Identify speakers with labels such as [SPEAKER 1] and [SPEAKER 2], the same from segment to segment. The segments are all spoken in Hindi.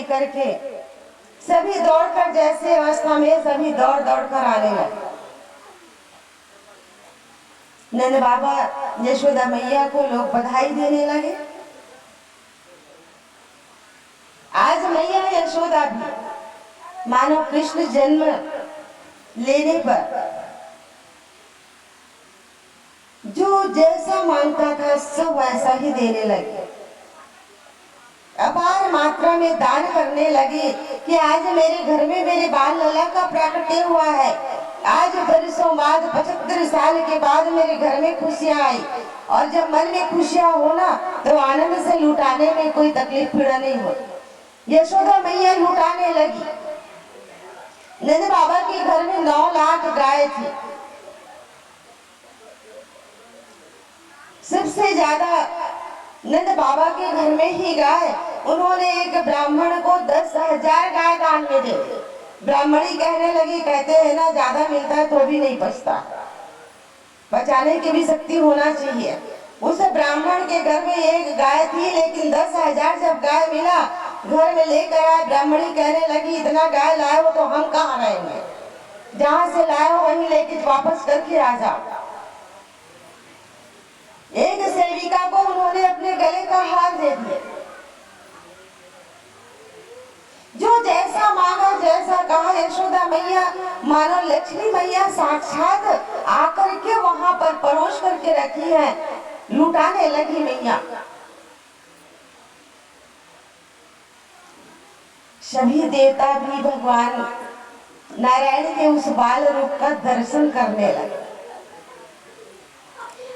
[SPEAKER 1] लेकर के सभी दौड़कर, जैसे अवस्था में सभी दौड़ दौड़ कर आने लगे। नंद बाबा यशोदा मैया को लोग बधाई देने लगे। आज मैया यशोदा भी मानो कृष्ण जन्म लेने पर जो जैसा मांगता था सब वैसा ही देने लगे। अपार मात्रा में दान करने लगे कि आज मेरे घर में मेरे बाल लला का प्राकट्य हुआ है। आज बरसों बाद 75 साल के बाद मेरे घर में खुशियां आई, और जब मन में खुशियां हो ना तो आनंद से लुटाने में कोई तकलीफ पीड़ा नहीं होती। यशोदा मैया लुटाने लगी। नंद बाबा के घर में 9 लाख गाय थी। सबसे ज्यादा नंद बाबा के घर में ही गाय। उन्होंने एक ब्राह्मण को 10,000 गाय दान में दे दी। ब्राह्मणी कहने लगी, कहते हैं ना ज्यादा मिलता है तो भी नहीं बचता, बचाने की भी शक्ति होना चाहिए। उस ब्राह्मण के घर में एक गाय थी, लेकिन 10,000 जब गाय मिला घर में लेकर आए। ब्राह्मणी कहने लगी, इतना गाय लाए हो तो हम कहाँ रहेंगे, जहाँ से लाए हो वहीं लेके वापस करके आ जाओ। एक सेविका को उन्होंने अपने गले का हार दे दिया। जो जैसा मांगा जैसा कहा, यशोदा मैया मानो लक्ष्मी मैया साक्षात आकर के वहां पर परोस करके रखी है। लुटाने लगी मैया। सभी देवता भी भगवान नारायण के उस बाल रूप का दर्शन करने लगे।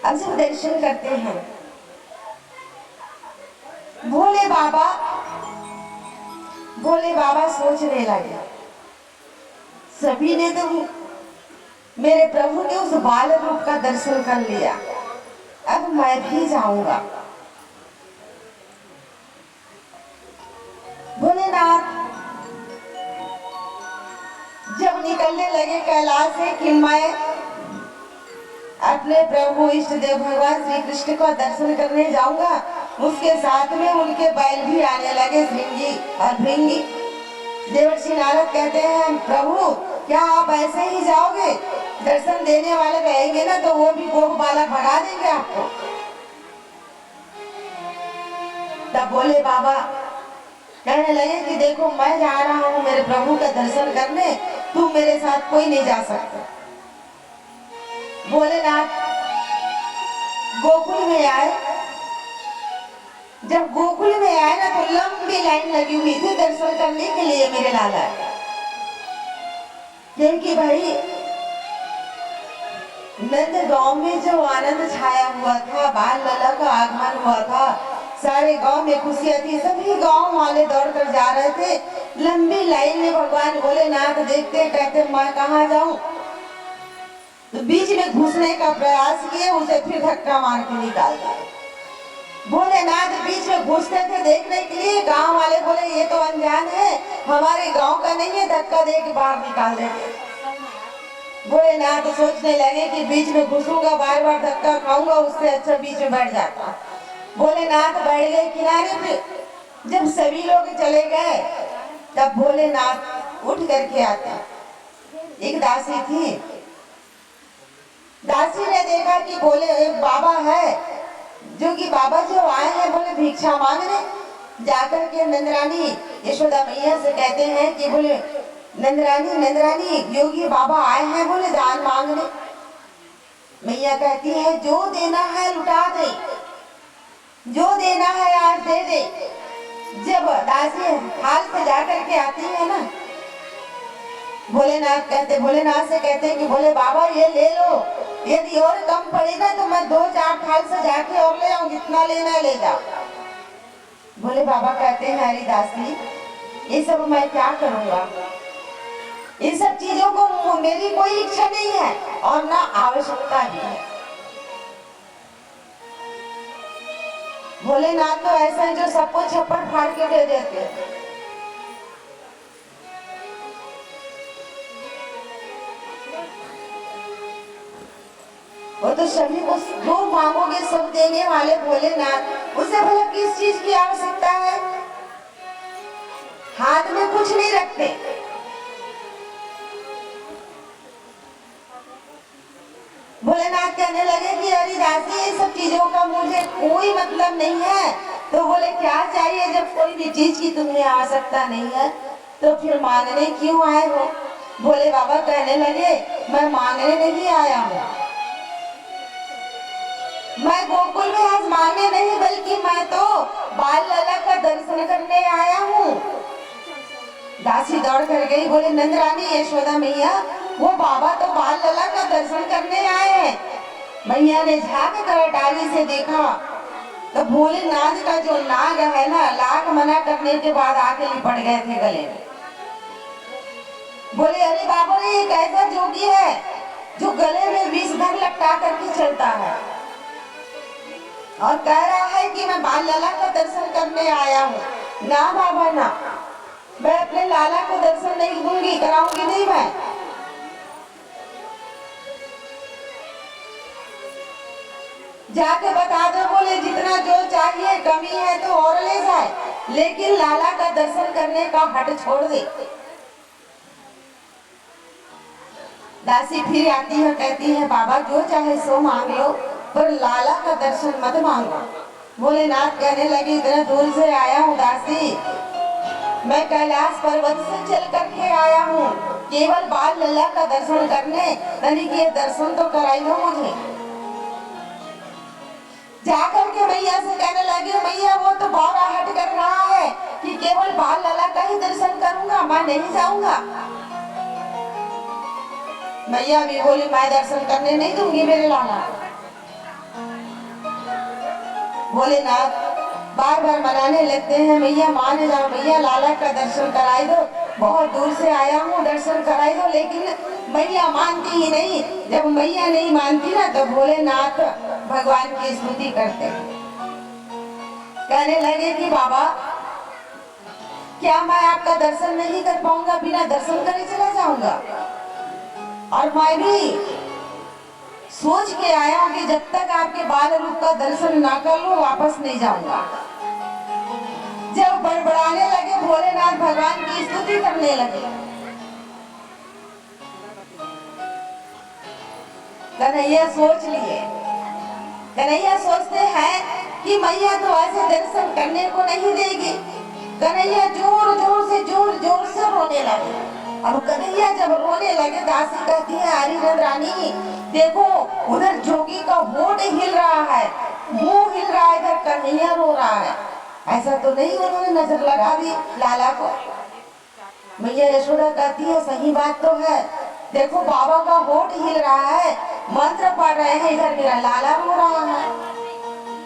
[SPEAKER 1] अब जब दर्शन करते हैं, भोले बाबा सोचने लगे, सभी ने तो मेरे प्रभु के उस बाल रूप का दर्शन कर लिया, अब मैं भी जाऊंगा। भोलेनाथ जब निकलने लगे कैलाश से कि मैं अपने प्रभु इष्ट देव भगवान श्री कृष्ण का दर्शन करने जाऊंगा, उसके साथ में उनके बैल भी आने लगे, श्रृंगी और भृंगी। देवर्षि नारद कहते हैं, प्रभु क्या आप ऐसे ही जाओगे? दर्शन देने वाले रहेंगे ना तो वो भी गोप बालक भगा देंगे आपको। तब बोले बाबा कहने लगे कि देखो मैं जा रहा हूँ मेरे प्रभु का दर्शन करने, तुम मेरे साथ कोई नहीं जा सकते। भोलेनाथ गोकुल में आए। जब गोकुल में आए ना तो लंबी लाइन लगी हुई थी दर्शन करने के लिए मेरे लाला, क्योंकि भाई नंद गांव में जो आनंद छाया हुआ था, बाल लला का आगमन हुआ था, सारे गांव में खुशियां थी, सभी गांव वाले दौड़कर जा रहे थे। लंबी लाइन में भगवान भोलेनाथ देखते कहते मैं कहाँ जाऊं, तो बीच में घुसने का प्रयास किए, उसे फिर धक्का मार के निकाल दिया। भोलेनाथ बीच में घुसते थे देखने के लिए, गांव वाले बोले ये तो अनजान है, हमारे गांव का नहीं है, धक्का दे के बाहर निकाल देंगे। भोलेनाथ सोचने लगे कि बीच में घुसूंगा बार बार धक्का खाऊंगा, उससे अच्छा बीच में बैठ जाता। भोलेनाथ बैठ गए किनारे पे। जब सभी लोग चले गए तब भोलेनाथ उठ करके आते। एक दासी थी, दासी ने देखा कि बोले एक बाबा है, जो कि बाबा जो आए हैं बोले भिक्षा मांगने। जाकर के नंदरानी यशोदा मैया से कहते हैं कि बोले नंदरानी योगी बाबा आए हैं बोले दान मांगने। मैया कहती है जो देना है लुटा दे, जो देना है आज दे दे। जब दासी हाल से जाकर के आती है ना, भोलेनाथ से कहते हैं कि बोले बाबा ये ले लो, यदि और कम पड़ेगा तो मैं 2-4 थाल से जाके और ले आऊं, जितना लेना ले जाओ। भोले बाबा कहते हैं अरे दासी ये सब मैं क्या करूंगा, इन सब चीजों को मेरी कोई इच्छा नहीं है और ना आवश्यकता भी है। भोलेनाथ तो ऐसा है जो सबको छप्पड़ फाड़ के दे देते हैं। वो तो सभी को जो मांगोगे सब देने वाले भोलेनाथ, उसे भला किस चीज की आवश्यकता है? हाथ में कुछ नहीं रखते। भोलेनाथ कहने लगे कि अरे दासी ये सब चीजों का मुझे कोई मतलब नहीं है। तो बोले क्या चाहिए? जब कोई भी चीज की तुम्हें आवश्यकता नहीं है तो फिर मांगने क्यों आए हो? भोले बाबा कहने लगे मैं मांगने नहीं आया हूँ, मैं गोकुल में आज मांगने नहीं बल्कि मैं तो बाल लला का दर्शन करने आया हूँ। दासी दौड़ कर गई, बोले नंद रानी यशोदा मैया वो बाबा तो बाल लला का दर्शन करने आए हैं। मैया ने झांक कर डाली से देखा तो भोलेनाथ का जो नाग है ना, लाख मना करने के बाद आके लिपट गए थे गले में। बोले अरे बाबा रे ये कैसा जोगी है जो गले में विषधर लटका करके चलता है और कह रहा है कि मैं बाल लला का दर्शन करने आया हूँ। ना बाबा ना, मैं अपने लाला को दर्शन नहीं दूंगी, कराऊंगी नहीं मैं। जाके बता दो, बोले जितना जो चाहिए, कमी है तो और ले जाए, लेकिन लाला का दर्शन करने का हट छोड़ दे। दासी फिर आती है, कहती है बाबा जो चाहे सो मांग लो पर लाला का दर्शन मत मांगो। भोलेनाथ कहने लगे इतना दूर से आया हूँ दासी, मैं कैलाश पर्वत से चल करके आया हूँ केवल बाल लला का दर्शन करने, यानी कि ये दर्शन तो कराई दो मुझे। जाकर के मैया से कहने लगे मैया वो तो बाबा हट कर रहा है कि केवल बाल लला का ही दर्शन करूंगा, मैं नहीं जाऊंगा। मैया भी बोली मैं दर्शन करने नहीं दूंगी मेरे लाला। भोलेनाथ बार बार मनाने लगते हैं मैया मान जाओ, मैया लाला का दर्शन कराई दो, बहुत दूर से आया हूँ दर्शन कराई दो। लेकिन मैया मानती ही नहीं। जब मैया नहीं मानती ना तो भोलेनाथ भगवान की स्तुति करते, कहने लगे कि बाबा क्या मैं आपका दर्शन नहीं कर पाऊंगा, बिना दर्शन करे चला जाऊंगा। और मैं भी सोच के आया हूँ कि जब तक आपके बाल रूप का दर्शन ना कर लूं वापस नहीं जाऊंगा। जब बड़बड़ाने लगे भोलेनाथ भगवान की स्तुति करने लगे। कन्हैया सोच लिए, कन्हैया सोचते हैं कि मैया तो ऐसे दर्शन करने को नहीं देगी। कन्हैया जोर जोर से रोने लगे। अब कन्हैया जब रोने लगे दासी कहती है अरे नंद रानी देखो उधर जोगी का होठ हिल रहा है, मुंह हिल रहा है, इधर कन्हैया रो रहा है। ऐसा तो नहीं उन्होंने नजर लगा दी लाला को। मैया यशोदा कहती है सही बात तो है, देखो बाबा का होठ हिल रहा है, मंत्र पढ़ रहे हैं, इधर मेरा लाला रो रहा है,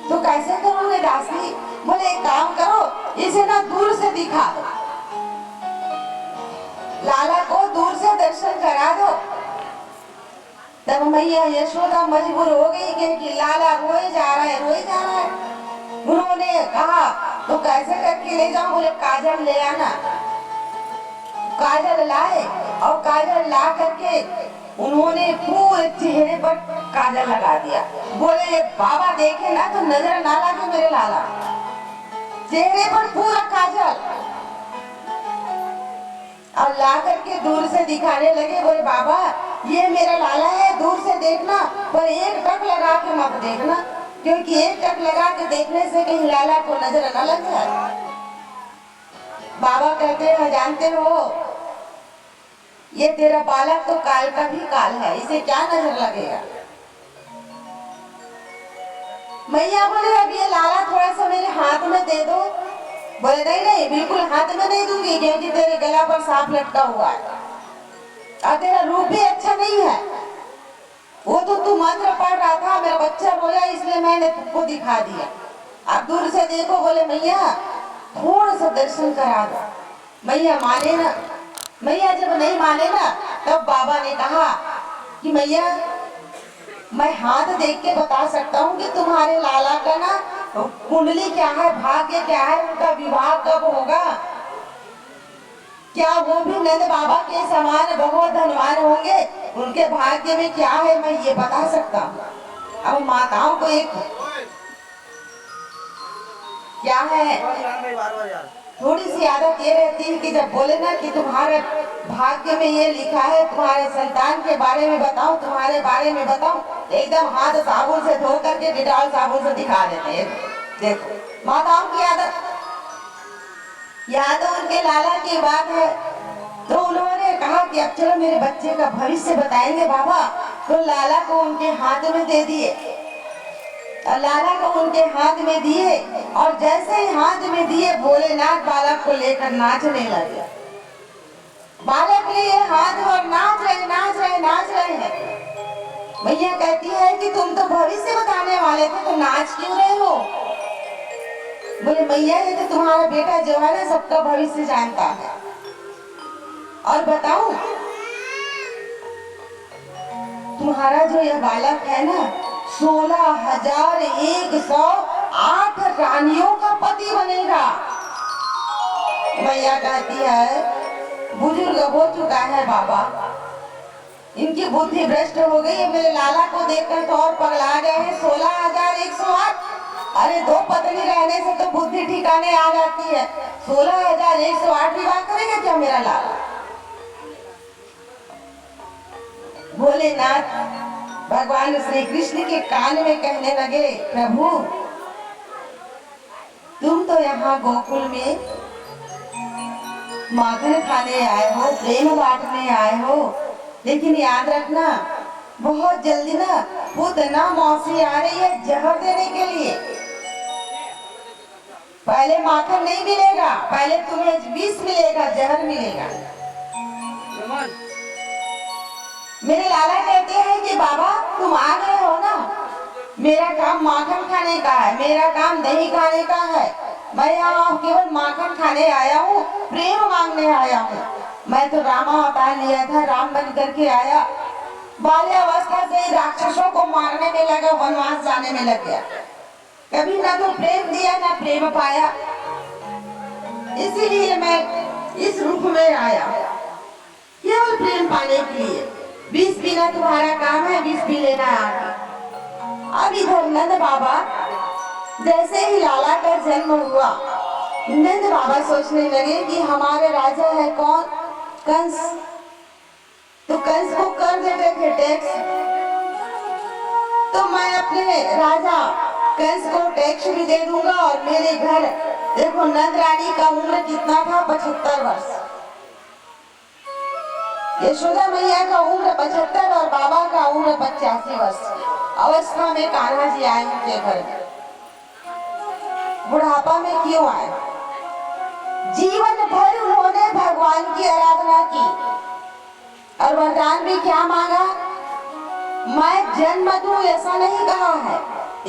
[SPEAKER 1] तो कैसे करोगे दासी? बोले एक काम करो इसे ना दूर से दिखा दो, लाला को दूर से दर्शन करा दो। तब मैया यशोदा मजबूर हो गई कि लाला रोए जा रहा है, रोए जा रहा है। उन्होंने कहा तो कैसे करके ले जाऊं? बोले काजल ले आना। काजल लाए और काजल ला करके उन्होंने पूरे चेहरे पर काजल लगा दिया। बोले बाबा देखे ना तो नजर ना लगे मेरे लाला, चेहरे पर पूरा काजल। और ला करके दूर से दिखाने लगे, बोले बाबा ये मेरा लाला है, दूर से देखना पर एक टक लगा के मत देखना, क्योंकि एक टक लगा के देखने से कहीं लाला को नजर न लग जाए। बाबा कहते हैं जानते हो ये तेरा बालक तो काल का भी काल है, इसे क्या नजर लगेगा? मैया बोले अब ये लाला थोड़ा सा मेरे हाथ में दे दो। बोले नहीं नहीं बिल्कुल हाथ में नहीं दूंगी, क्योंकि तेरे गला पर सांप लटका हुआ है और तेरा रूप भी अच्छा नहीं है। वो तो तू मंत्र पढ़ रहा था, मेरा बच्चा रोया इसलिए मैंने तुमको दिखा दिया। आप दूर से देखो। बोले मैया थोड़ा सा दर्शन करा दो। मैया माने ना। मैया जब नहीं माने ना तब बाबा ने कहा कि मैया मैं हाथ देख के बता सकता हूँ कि तुम्हारे लाला का ना कुंडली क्या है, भाग्य क्या है, उनका विवाह कब होगा, क्या वो भी नंद बाबा के समान बहुत धनवान होंगे, उनके भाग्य में क्या है मैं ये बता सकता हूँ। अब माताओं को एक क्या है थोड़ी सी आदत ये रहती है कि जब बोले ना कि तुम्हारे भाग्य में ये लिखा है, तुम्हारे संतान के बारे में बताओ, तुम्हारे बारे में बताओ, एकदम हाथ साबुन से धो करके डिटॉल साबुन से दिखा देते हैं। देखो माताओं की आदत, यहाँ तो उनके लाला की बात है, तो उन्होंने कहा कि अब चलो मेरे बच्चे का भविष्य बताएंगे बाबा। तो लाला को उनके हाथ में दे दिए, और लाला को उनके हाथ में दिए, और जैसे ही हाथ में दिए भोलेनाथ बालक को लेकर नाचने लगे। बालक लिए हाथ और नाच रहे नाच रहे नाच रहे हैं। मैया कहती है कि तुम तो भविष्य बताने वाले थे, तो नाच क्यों रहे हो? बोले मैया ये तो तुम्हारा बेटा जो है ना सबका भविष्य जानता है। और बताऊं, तुम्हारा जो यह बालक है ना 16,108 रानियों का पति बनेगा। मैया कहती है बुजुर्ग हो चुका है बाबा, इनकी बुद्धि भ्रष्ट हो गई है। मेरे लाला को देखकर तो और पगला गए हैं। 16,108, अरे 2 पत्नी रहने से तो बुद्धि ठिकाने आ जाती है। 16,108 विवाह करेगा क्या मेरा लाला? भोलेनाथ भगवान श्री कृष्ण के कान में कहने लगे, प्रभु तुम तो यहाँ गोकुल में माखन खाने आए हो, प्रेम बांटने आए हो, लेकिन याद रखना बहुत जल्दी ना पूतना मौसी आ रही है जहर देने के लिए। पहले माखन नहीं मिलेगा, पहले तुम्हें विष मिलेगा, जहर मिलेगा। मेरे लाला कहते हैं कि बाबा तुम आ गए हो ना, मेरा काम माखन खाने का है, मेरा काम दही खाने का है। मैं यहाँ केवल माखन खाने आया हूँ, प्रेम मांगने आया हूँ। मैं तो रामा अवतार लिया था, राम बन करके आया। बाल्यावस्था से ही राक्षसों को मारने में लगा, वनवास जाने में लग गया। कभी ना तो प्रेम दिया ना प्रेम पाया, इसीलिए मैं इस रूप में आया केवल प्रेम पाने के लिए। 20 पीना तुम्हारा काम है, 20 पी लेना आगे। अब इधर नंद बाबा, जैसे ही लाला का जन्म हुआ, नंद बाबा सोचने लगे कि हमारे राजा है कौन? कंस। तो कंस को कर देते थे टैक्स, तो मैं अपने राजा कंस को टैक्स भी दे दूंगा। और मेरे घर देखो नंद रानी का उम्र कितना था? 75 वर्ष। यशोदा मैया का उम्र 75 और बाबा का उम्र 85 वर्ष अवस्था में कान्हा जी आए उनके घर में। बुढ़ापा में क्यों आए? जीवन भर उन्होंने भगवान की आराधना की और वरदान भी क्या मांगा? मैं जन्म दूं ऐसा नहीं कहा है।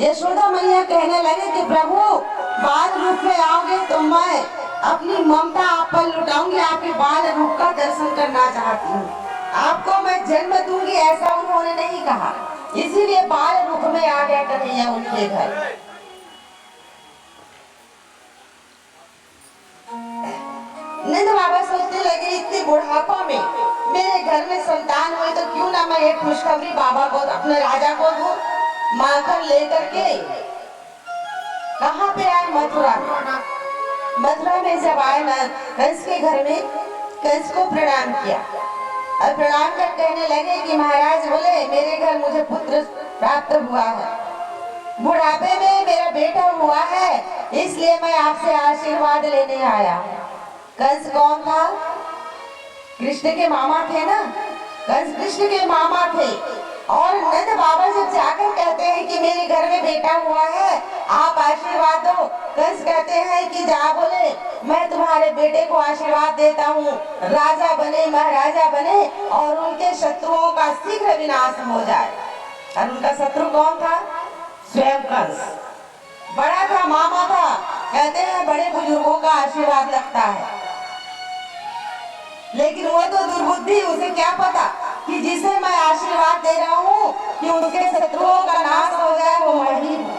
[SPEAKER 1] यशोदा मैया कहने लगे कि प्रभु बाल रूप में आओगे तो मैं अपनी ममता आप पर लुटाऊंगी, आपके बाल रूप का दर्शन करना चाहती हूँ। आपको मैं जन्म दूंगी ऐसा उन्होंने नहीं कहा, इसीलिए बाल रूप में आ गया कन्हैया उनके घर। नंद बाबा सोचने लगे इतने बुढ़ापा में मेरे घर में संतान हुई तो क्यों ना मैं एक खुशखबरी बाबा को, अपने राजा को दूं। माखन लेकर के कहाँ पे आए? मथुरा में। मथुरा में जब आए ना कंस के घर में, कंस को प्रणाम किया और प्रणाम कर कहने लगे कि महाराज बोले मेरे घर मुझे पुत्र प्राप्त हुआ है, बुढ़ापे में मेरा बेटा हुआ है, इसलिए मैं आपसे आशीर्वाद लेने आया। कंस कौन था? कृष्ण के मामा थे ना, कंस कृष्ण के मामा थे। और नंद बाबा जब जाकर कहते हैं कि मेरे घर में बेटा हुआ है, आप आशीर्वाद दो। कंस कहते हैं कि जा बोले मैं तुम्हारे बेटे को आशीर्वाद देता हूँ, राजा बने, महाराजा बने और उनके शत्रुओं का शीघ्र विनाश हो जाए। और उनका शत्रु कौन था? स्वयं कंस। बड़ा था, मामा था। कहते हैं बड़े बुजुर्गों का आशीर्वाद लगता है, लेकिन वो तो दुर्बुद्धि, उसे क्या पता कि जिसे मैं आशीर्वाद दे रहा हूँ कि उसके शत्रुओं का नाश हो जाए, वो मैं ही हूँ।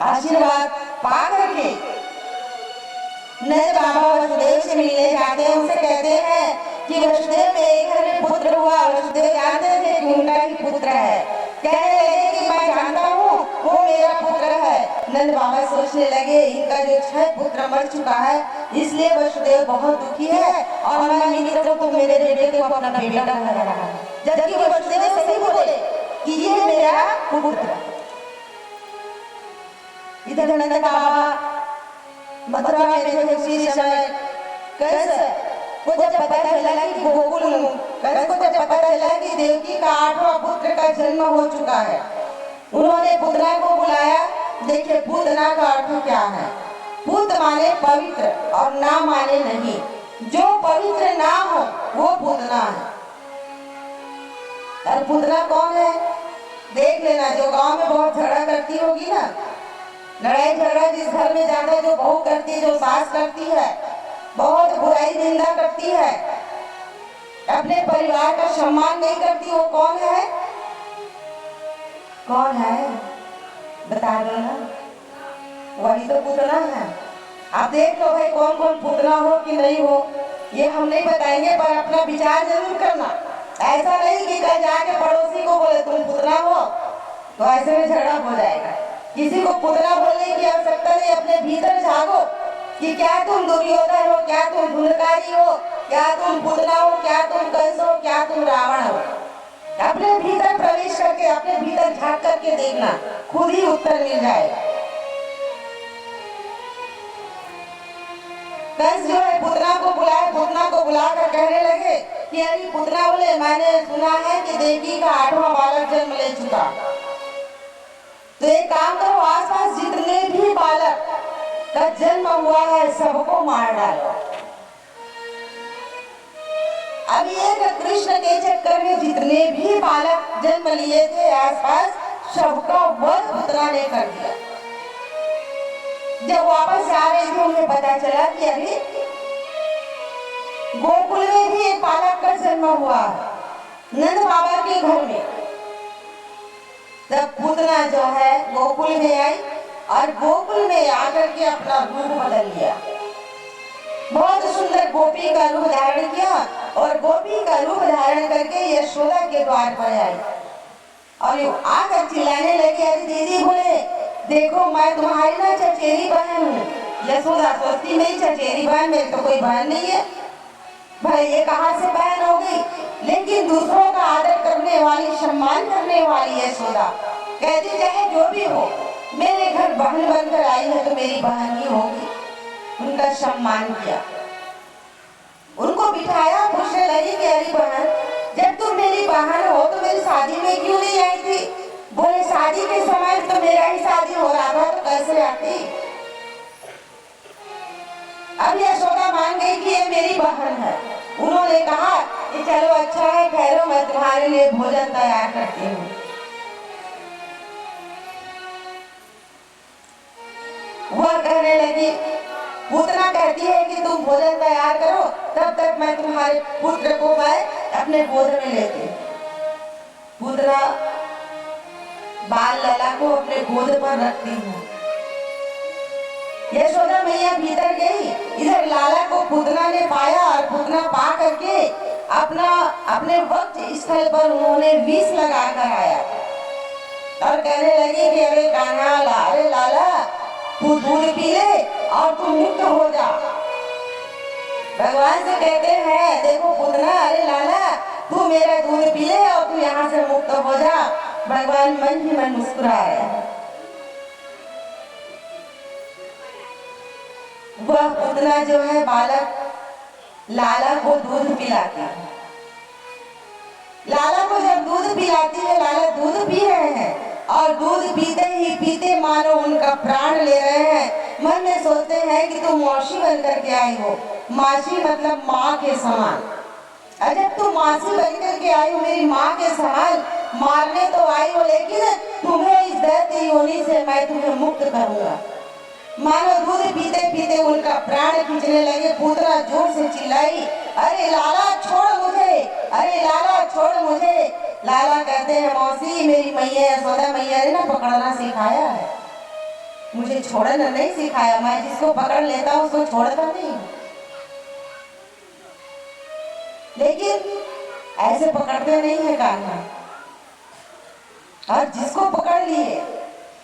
[SPEAKER 1] आशीर्वाद पा करके नंद बाबा वसुदेव से मिलने जाते हैं। उनसे कहते हैं कि वसुदेव मेरे घर में पुत्र हुआ। वसुदेव जानते थे कि उनका ही पुत्र है। कहने लगे कि मैं जानता हूँ वो मेरा पुत्र है, नंद बाबा सोचने लगे इनका जो 6 पुत्र मर चुका है, इसलिए वसुदेव बहुत दुखी है और मैं मित्र को मेरे बेटे को अपना बेटा कह रहा है, जबकि वसुदेव सही बोले कि ये मेरा पुत्र। इधर नंद बाबा मथुरा में थे उसी समय। कैसे को जब पता चला कि गोकुल कंस को जब पता चला कि देवकी का 8वां पुत्र का जन्म हो चुका है, उन्होंने पूतना को बुलाया। देखिए पूतना का अर्थ क्या है? पूत माने पवित्र और ना माने नहीं। जो पवित्र ना हो वो पूतना है। और पूतना कौन है? देख लेना, जो गांव में बहुत झगड़ा करती होगी ना, लड़ाई झगड़ा जिस घर में ज्यादा जो बहू करती है, जो सास करती है, बहुत बुराई निंदा करती है, अपने परिवार का सम्मान नहीं करती, वो कौन है? कौन है बता दो ना। वही तो पूतना है। आप देख लो भाई कौन कौन पूतना हो कि नहीं हो, ये हम नहीं बताएंगे, पर अपना विचार जरूर करना। ऐसा नहीं कि कल जाके पड़ोसी को बोले तुम पूतना हो, तो ऐसे में झगड़ा हो जाएगा। किसी को पूतना बोलने की आवश्यकता नहीं, अपने भीतर झांको कि क्या तुम दुर्योधन हो, क्या तुम धुंधकारी हो, क्या तुम पूतना हो, क्या तुम कंस हो, क्या तुम रावण हो। अपने भीतर प्रवेश करके, अपने भीतर झांक करके देखना, खुद ही उत्तर मिल जाएगा। कंस जो है पुतना को बुलाए, पुतना को बुलाकर कहने लगे कि अरे पुतना बोले मैंने सुना है कि देवकी का 8वां बालक जन्म ले चुका, तो एक काम करो, आसपास जितने भी बालक का जन्म हुआ है सबको मार डालो। अब एक कृष्ण के चक्कर में जितने भी बालक जन्म लिए थे आसपास, सबका वध पुतना ने कर दिया। जब वापस आ रहे थे उन्हें पता चला कि अरे गोकुल में भी एक बालक का जन्म हुआ है नंद बाबा के घर में। तब पूतना जो है गोकुल में आई और गोकुल में आकर के अपना रूप बदल लिया। बहुत सुंदर गोपी का रूप धारण किया और गोपी का रूप धारण करके यशोदा के द्वार पर आई और आकर चिल्लाने लगे, अरे दीदी बोले देखो मैं तुम्हारी ना चचेरी बहन हूँ। यशोदा सोचती नहीं चचेरी बहन, मेरी तो कोई बहन नहीं है भाई, ये कहाँ से बहन हो गई। लेकिन दूसरों का आदर करने वाली, सम्मान करने वाली यशोदा कहती चाहे जो भी हो, मेरे घर बहन बनकर आई है तो मेरी बहन ही होगी। उनका सम्मान किया, उनको बिठाया, पूछने लगी कि अरे बहन जब तुम मेरी बहन हो तो मेरी शादी में क्यों नहीं आई थी? बोले शादी के समय तो मेरा ही शादी हो रहा था, तो कैसे आती? अब यशोदा मान गई कि ये मेरी बहन है। उन्होंने कहा कि चलो अच्छा है, ठहरो मैं तुम्हारे लिए भोजन तैयार करती हूँ। वह कहने लगी, पूतना कहती है कि तुम भोजन तैयार करो, तब तक मैं तुम्हारे पुत्र को मैं अपने गोद में लेती। पूतना बाल लला को अपने गोद पर रखती हूँ। यशोदा मैया भीतर गई, इधर लाला को पूतना ने पाया और पूतना पा करके अपने वक्त स्थल पर उन्होंने विष लगा कर आया और कहने लगी कि अरे कान्हा, अरे लाला तू दूध पी ले और तू मुक्त हो जा। भगवान से कहते हैं देखो पूतना, अरे लाला तू मेरा दूध पी ले और तू यहाँ से मुक्त हो जा। भगवान मन ही मन मुस्कुरा रहे हैं। वह पूतना जो है बालक लाला को दूध पिलाती है। लाला को जब दूध पिलाती है, लाला दूध पी रहे हैं और दूध पीते ही पीते मानो उनका प्राण ले रहे हैं। मन में सोचते हैं कि तुम मौसी बन करके आई हो। मासी मतलब माँ के समान। जब तुम मासी बन करके आई हो, मेरी माँ के समान, मारने तो आई हो, लेकिन तुम्हें इस दैत्य योनि से मैं तुम्हें मुक्त करूंगा। मानो दूध पीते पीते उनका प्राण खींचने लगे। पूतना जोर से चिल्लाई, अरे लाला छोड़ मुझे, अरे लाला छोड़ मुझे। लाला कहते हैं मौसी मेरी मैया यशोदा मैया ने ना पकड़ना सिखाया है, मुझे छोड़ना नहीं सिखाया। मैं जिसको पकड़ लेता हूँ उसको छोड़ता नहीं, लेकिन ऐसे पकड़ते नहीं है कान्हा। और जिसको पकड़ लिए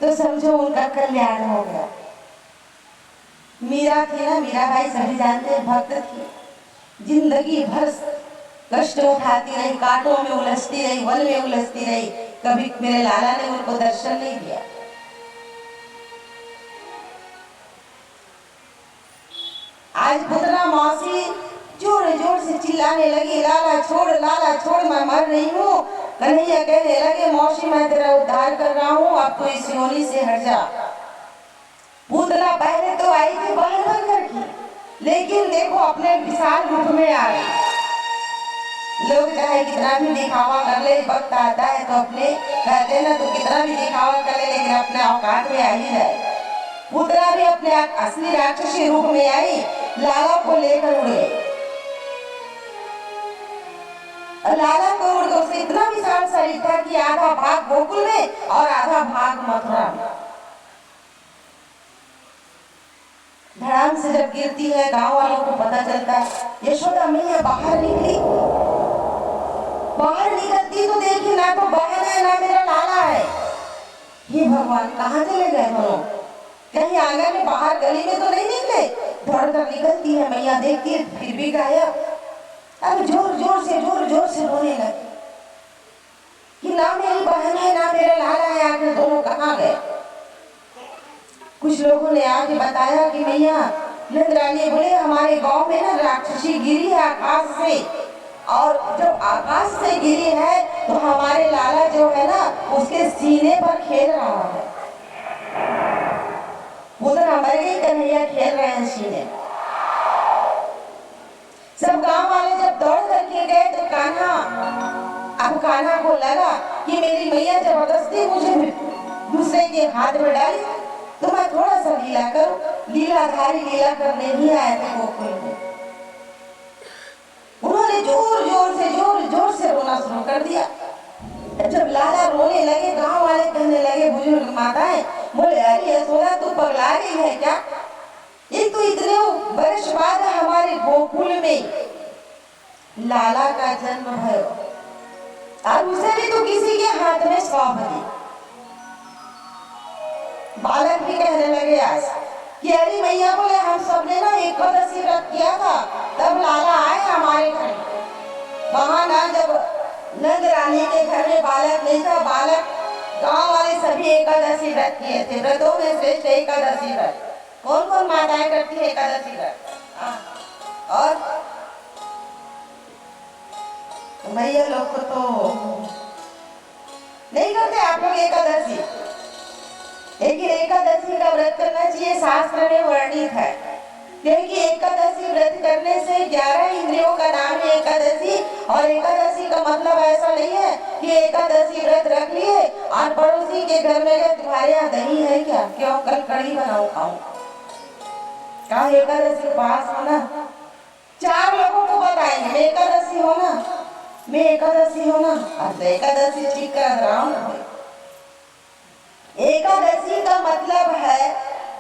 [SPEAKER 1] तो समझो उनका कल्याण हो गया। मीरा थी ना, मीराबाई सभी जानते हैं, भक्त थी। जिंदगी भर कष्ट उठाती रही, कांटों में उलझती रही, वन में उलझती रही, कभी मेरे लाला ने उनको दर्शन नहीं दिया। आज पुतना मौसी जोर जोर से चिल्लाने लगी, लाला छोड़, मैं मर रही हूँ। कन्हैया कहने लगे, मौसी मैं तेरा उद्धार कर रहा हूँ, अब तो इस योनि से हट जा। पूतना पहले तो आई थी बहन बनकर की, लेकिन देखो अपने विशाल रूप में आ गई। लोग चाहे कितना भी दिखावा कर ले, वक्त आता है तो अपने कहते ना, तो कितना भी दिखावा कर ले लेकिन अपने औकात में आ ही जाए। पूतना भी अपने असली राक्षसी रूप में आई, लाला को लेकर उड़ गई। लाला को उड़ गई, उससे इतना विशाल शरीर था कि आधा भाग गोकुल में और आधा भाग मथुरा में। धड़ाम से जब गिरती है, गांव वालों को पता चलता है। यशोदा मैया बाहर निकली, बाहर निकलती तो देखी ना तो बहन है ना मेरा लाला है। हे भगवान, कहाँ चले गए दोनों? कहीं आंगन में, बाहर गली में तो नहीं निकले? दौड़कर निकलती है मैया, देखती है फिर भी गायब। अब जोर जोर से रोने लगी कि ना मेरी बहन है ना मेरा लाला है, आखिर दोनों कहाँ गए? कुछ लोगों ने आके बताया कि मैया, नंदरानी बोले हमारे गांव में ना राक्षसी गिरी है आकाश से, और जब आकाश से गिरी है तो हमारे लाला जो है ना उसके सीने पर खेल रहा है। उधर हमारे कन्हैया खेल रहे हैं सीने। सब गांव वाले जब दौड़ करके गए तो कान्हा को लगा कि मेरी मैया जबरदस्ती मुझे दूसरे के हाथ में डाली, तो मैं थोड़ा सा लीला करूं। लीलाधारी लीला करने ही आए थे गोकुल में। उन्होंने जोर से रोना शुरू कर दिया। जब लाला रोने लगे, गांव वाले कहने लगे, बुजुर्ग माताएं बोले, अरे यशोदा तू पगला गई है क्या? ये तो इतने वर्ष बाद हमारे गोकुल में लाला का जन्म भयो, और उसे भी तो किसी के हाथ में सौंप दी। बालक भी कहने लगे आज कि अरे मैया बोले हम सबने ना एकादशी व्रत किया था, तब लाला आए हमारे घर। वहां ना जब नंद रानी के घर में बालक नहीं था, बालक गांव वाले सभी एकादशी व्रत किए थे। व्रतों में श्रेष्ठ एकादशी व्रत कौन कौन माताएं करती है? एकादशी व्रत। और भैया लोग तो नहीं करते आप लोग एकादशी, लेकिन एकादशी का व्रत करना चाहिए, शास्त्र में वर्णित है। क्योंकि एकादशी व्रत करने से 11 इंद्रियों का नाम है एकादशी। और एकादशी का मतलब ऐसा नहीं है कि एकादशी व्रत रख लिए और पड़ोसी के घर में गए, तुम्हारे यहाँ दही है क्या? क्यों कल कढ़ी बनाऊं खाऊं? कहा एकादशी उपवास होना, 4 लोगों को बताएंगे मैं एकादशी होना, मैं एकादशी होना। अब एकादशी ठीक कर रहा हूँ। एकादशी का मतलब है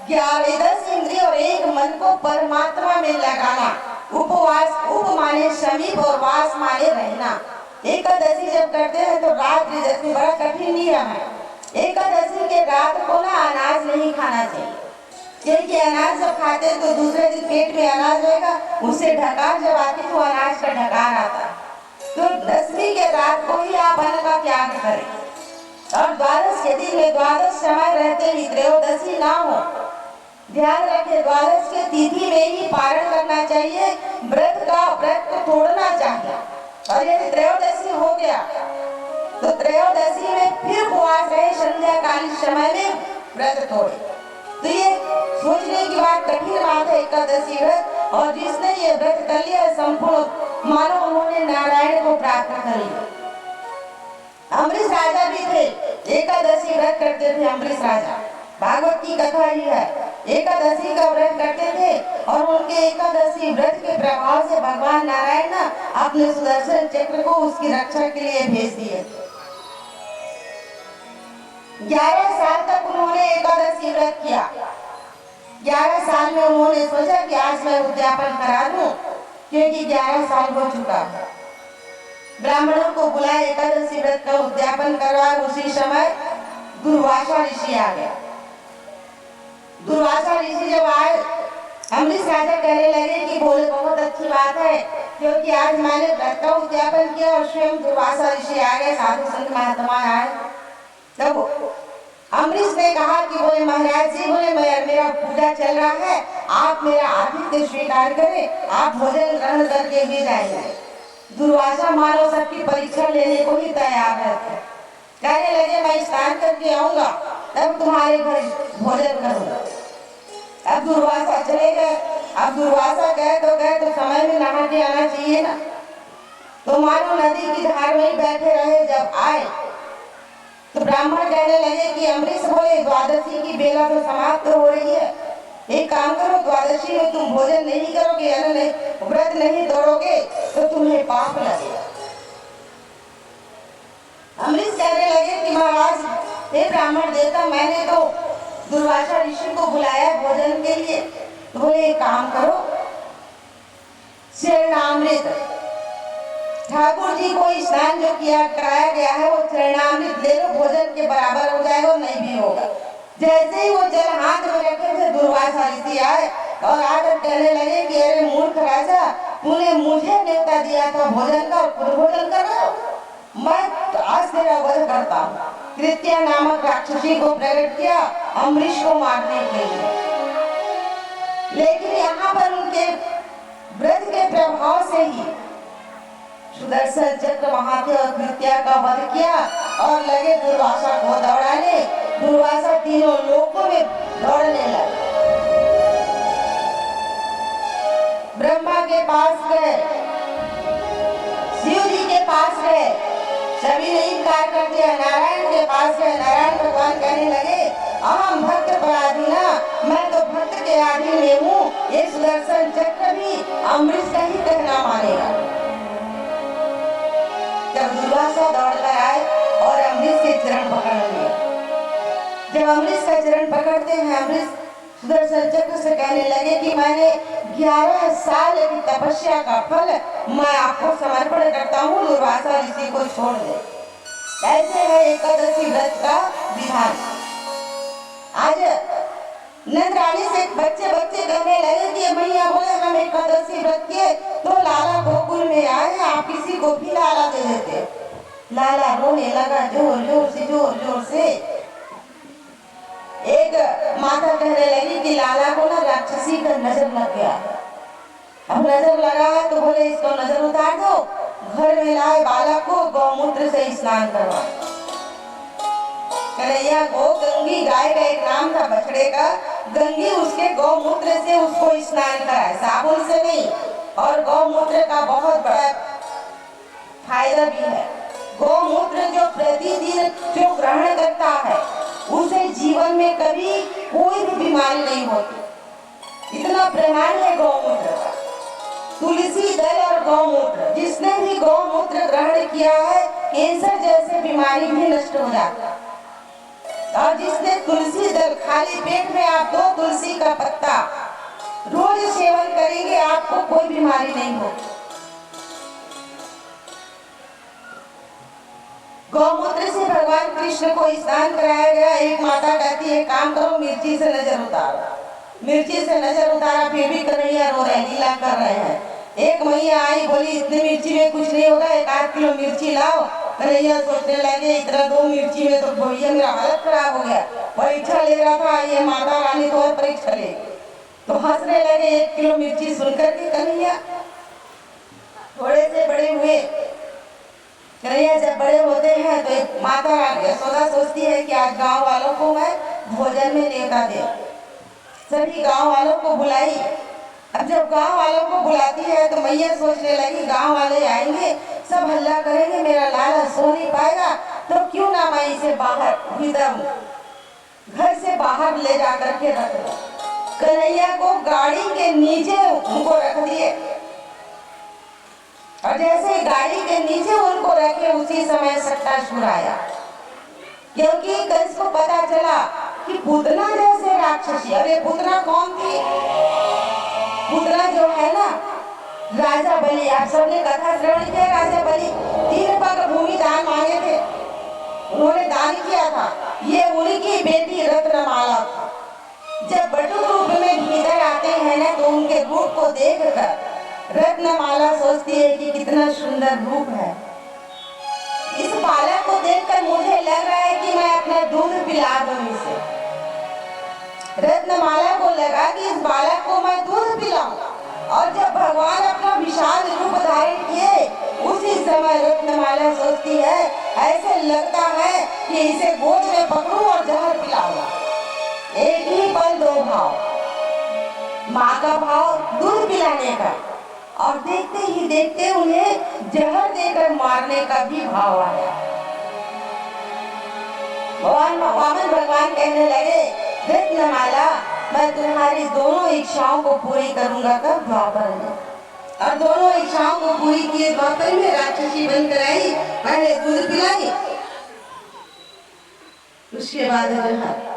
[SPEAKER 1] 11 इंद्रिय और एक मन को परमात्मा में लगाना। उपवास, उप माने समीप और वास माने रहना। एकादशी जब करते हैं तो रात में, जैसे बड़ा कठिन नियम है, एकादशी के रात को ना अनाज नहीं खाना चाहिए, क्योंकि अनाज जब खाते हैं तो दूसरे दिन पेट में अनाज होगा, उससे ढकार जब आती तो अनाज का ढकार आता। तो 10वीं के रात को ही आप अन्न का त्याग करें। और द्वादश के दिन में, द्वादश समय रहते ही त्रयोदशी ना हो, ध्यान रखें, द्वादश के तिथि में ही पारण करना चाहिए। व्रत को तोड़ना चाहिए। और यदि त्रयोदशी हो गया तो त्रयोदशी में फिर उपवास रहे, संध्या कालीन समय में व्रत तोड़े। तो ये सोचने की बात, कठिन बात है एकादशी व्रत। और जिसने ये व्रत कर लिया संपूर्ण मानो उन्होंने नारायण को प्राप्त कर लिया। अम्बरीश राजा भी थे, एकादशी व्रत करते थे। अम्बरीश राजा, भागवत की कथा ही है, एकादशी का व्रत करते थे। और उनके एकादशी व्रत के प्रभाव से भगवान नारायण ना अपने सुदर्शन चक्र को उसकी रक्षा के लिए भेज दिए। 11 साल तक उन्होंने एकादशी व्रत किया। 11 साल में उन्होंने सोचा कि आज मैं उद्यापन करा दूं, क्योंकि 11 साल हो चुका है। ब्राह्मणों को बुलाए, एकादशी व्रत का उद्यापन करवा। उसी समय दुर्वासा ऋषि आ गया। दुर्वासा ऋषि जब आए, अम्बरीश राजा कहने लगे कि बोले बहुत अच्छी बात है, क्योंकि आज मैंने व्रत का उद्यापन किया और स्वयं दुर्वासा ऋषि आ गए, साधु संत महात्मा आए। तब अम्बरीश ने कहा कि बोले महाराज जी, बोले मेरा पूजा चल रहा है, आप मेरा आतिथ्य स्वीकार करें, आप भोजन ग्रहण करके भी जाएंगे। दुर्वासा मानो सबकी परीक्षा लेने को ही तैयार है। कहने लगे मैं स्नान करके आऊंगा, तब तुम्हारे घर भोजन करूंगा। अब दुर्वासा चले गए। अब दुर्वासा गए तो समय में नहा के आना चाहिए ना, तो मानो नदी की धार में ही बैठे रहे। जब आए तो ब्राह्मण कहने लगे कि अम्बरीश, बोले द्वादशी की बेला तो समाप्त हो रही है, एक काम करो, द्वादशी में तुम भोजन नहीं करोगे, यानी नहीं व्रत नहीं तोड़ोगे तो तुम्हें पाप लगेगा। अम्बरीश कहने लगे कि महाराज, हे ब्राह्मण देवता, मैंने तो दुर्वासा ऋषि को बुलाया भोजन के लिए, तो बोले एक काम करो, चरणामृत ठाकुर जी को स्नान जो किया कराया गया है, वो चरणामृत ले लो, भोजन के बराबर हो जाएगा और नहीं भी होगा। जैसे ही वो जल हाथ में रखे थे, दुर्वासा ऋषि आए और आकर कहने लगे कि अरे मूर्ख राजा, तूने मुझे न्योता दिया था भोजन का और खुद भोजन कर रहा हो। मैं आज तेरा वध करता हूँ। कृत्या नामक राक्षसी को प्रकट किया अम्बरीश को मारने के लिए, लेकिन यहाँ पर उनके व्रत के प्रभाव से ही सुदर्शन चक्र महात्या और कृत्या का वध किया और लगे दुर्वासा को दौड़ाने। दुर्वासा तीनों लोकों में दौड़ने लगे। ब्रह्मा के पास गए, शिव जी के पास गए, सभी ने इनकार कर दिया। नारायण के पास गए, नारायण भगवान कहने लगे अहम भक्त पराधीना, मैं तो भक्त के आधीन में हूँ, ये सुदर्शन चक्र भी अम्बरीश का ही कहना मानेगा। जब दुर्वासा दौड़ कर आए और अम्बरीश के चरण पकड़ लिए। जब अम्बरीश का चरण पकड़ते हैं, अम्बरीश सुदर्शन चक्र से कहने लगे कि मैंने 11 साल की तपस्या का फल मैं आपको समर्पण करता हूँ, दुर्वासा ऋषि को छोड़ दे। ऐसे है एकादशी व्रत का विधान। आज नंद रानी से बच्चे कहने लगे कि भैया, बोले हम एकादशी व्रत किए तो लाला गोकुल में आए, आप किसी को भी लाला दे देते। लाला रोने लगा जोर से। एक माता कहने लगी कि लाला को ना राक्षसी का नजर लग गया। अब नजर लगा है तो बोले इसको नजर उतार दो, घर में लाए बालक को गौमूत्र से स्नान करवा। कन्हैया को गंगी गाय का एक नाम था बछड़े का, गंगी उसके गौमूत्र से उसको स्नान कराए, साबुन से नहीं। और गौमूत्र का बहुत बड़ा फायदा भी है। गौमूत्र जो प्रतिदिन जो ग्रहण करता है, उसे जीवन में कभी कोई भी बीमारी नहीं होती। इतना प्रमाण है गौमूत्र का। तुलसी दल और गौमूत्र, जिसने भी गौमूत्र ग्रहण किया है, कैंसर जैसे बीमारी भी नष्ट हो जाता है। और जिसने तुलसी दल, खाली पेट में आप 2 तुलसी का पत्ता रोज सेवन करेंगे, आपको कोई बीमारी नहीं होगी। गौमूत्र से भगवान कृष्ण को स्नान कराया गया। एक माता कहती है काम करो, मिर्ची से नजर उतारो। मिर्ची से नजर उतारा, फिर भी कन्हैया रो रहे, लीला कर रहे हैं। एक मैया आई, बोली इतनी मिर्ची में कुछ नहीं होगा, 1 किलो मिर्ची लाओ। कन्हैया सोचने लगे इतना 2 मिर्ची में तो भैया मेरा हालत खराब हो गया। परीक्षा ले रहा था, ये माता रानी तो परीक्षा ले, तो हंसने लगे। 1 किलो मिर्ची सुनकर के कन्हैया थोड़े से बड़े हुए। कन्हैया जब बड़े होते हैं तो एक माता रानी यशोदा सोचती है कि आज गांव वालों को मैं भोजन में न्योता दे। सभी गांव वालों को बुलाई। अब जब गांव वालों को बुलाती है तो मैया सोचने लगी गांव वाले आएंगे, सब हल्ला करेंगे, मेरा लाला सो नहीं पाएगा, तो क्यों ना मैं इसे बाहर भीतर घर से बाहर ले जा करके रख दो। कन्हैया को गाड़ी के नीचे उनको रख दिए, और जैसे गाड़ी के नीचे उनको रखे, उसी समय सट्टासुर आया। क्योंकि कंस को पता चला कि पूतना जैसे राक्षसी, अरे पूतना कौन थी? पूतना जो है ना, राजा बलि, आप सबने कथा श्रवण किया। राजा बलि 3 पग भूमि दान मांगे थे, उन्होंने दान किया था। ये उनकी बेटी रत्नमाला थी। जब बटुक रूप में भीतर आते हैं ना तो उनके रूप को देखकर रत्नमाला सोचती है कि कितना सुंदर रूप है। इस बालक को देखकर मुझे लग रहा है कि मैं अपना दूध पिला दूं इसे। रत्नमाला को लगा कि इस बालक को मैं दूध पिलाऊं। और जब भगवान अपना विशाल रूप धारण किए उसी समय रत्नमाला सोचती है ऐसे लगता है कि इसे गोद में पकड़ूं और जहर पिलाऊंगा। एक ही पल दो भाव, माँ का भाव दूध पिलाने का और देखते ही देखते उन्हें जहर देकर मारने का भी भाव आया। वामन भगवान कहने लगे रत्नमाला मैं तुम्हारी दोनों इच्छाओं को पूरी करूंगा कब द्वापर में। और दोनों इच्छाओं को पूरी किए द्वापर में राक्षसी बनकर आई, पहले दूध पिलाई उसके बाद जहर।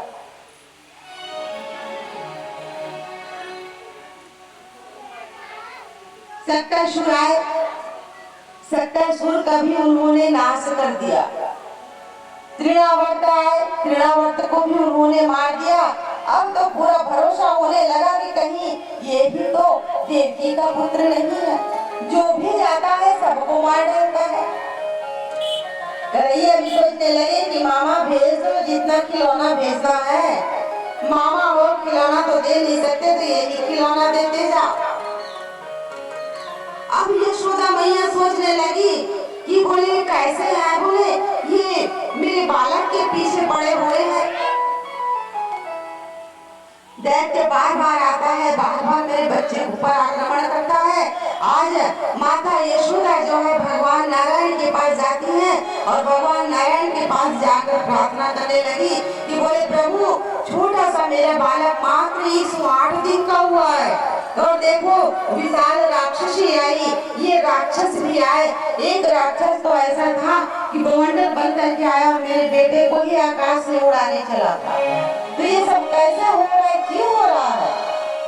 [SPEAKER 1] सक्टासुर आए, सक्टासुर का भी उन्होंने नाश कर दिया। तृणावर्त आए, तृणावर्त को भी उन्होंने मार दिया। अब तो पूरा भरोसा होने लगा कि कहीं ये भी तो देवकी का पुत्र नहीं है। जो भी जाता है सबको मार डालता है। कन्हैया भी सोचने लगे कि मामा भेज दो, जितना खिलौना भेजना है। मामा वो खिलौना तो दे नहीं सकते तो यही खिलौना देते जाओ। अब यशोदा मैया सोचने लगी कि बोले कैसे है, बोले ये मेरे बालक के पीछे पड़े हुए हैं। दैत्य बार बार आता है, बार बार मेरे बच्चे ऊपर आक्रमण करता है। आज माता यशोदा जो है भगवान नारायण के पास जाती है और भगवान नारायण के पास जाकर प्रार्थना करने लगी कि बोले प्रभु छोटा सा मेरा बालक मात्र 108 दिन का हुआ है और देखो विशाल राक्षसी आई, ये राक्षस भी आए। एक राक्षस तो ऐसा था कि बवंडर बन करके आया और मेरे बेटे को ही आकाश में उड़ाने चला था। तो ये सब कैसे हो रहा है, क्यों हो रहा है?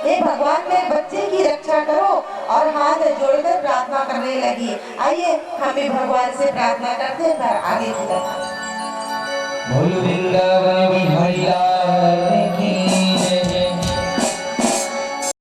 [SPEAKER 1] हे भगवान मेरे बच्चे की रक्षा करो। और हाथ जोड़कर प्रार्थना करने लगी। आइए हम भी भगवान से प्रार्थना करते हैं, आगे की तरफ।
[SPEAKER 2] बोल वृंदावन बिहारी लाल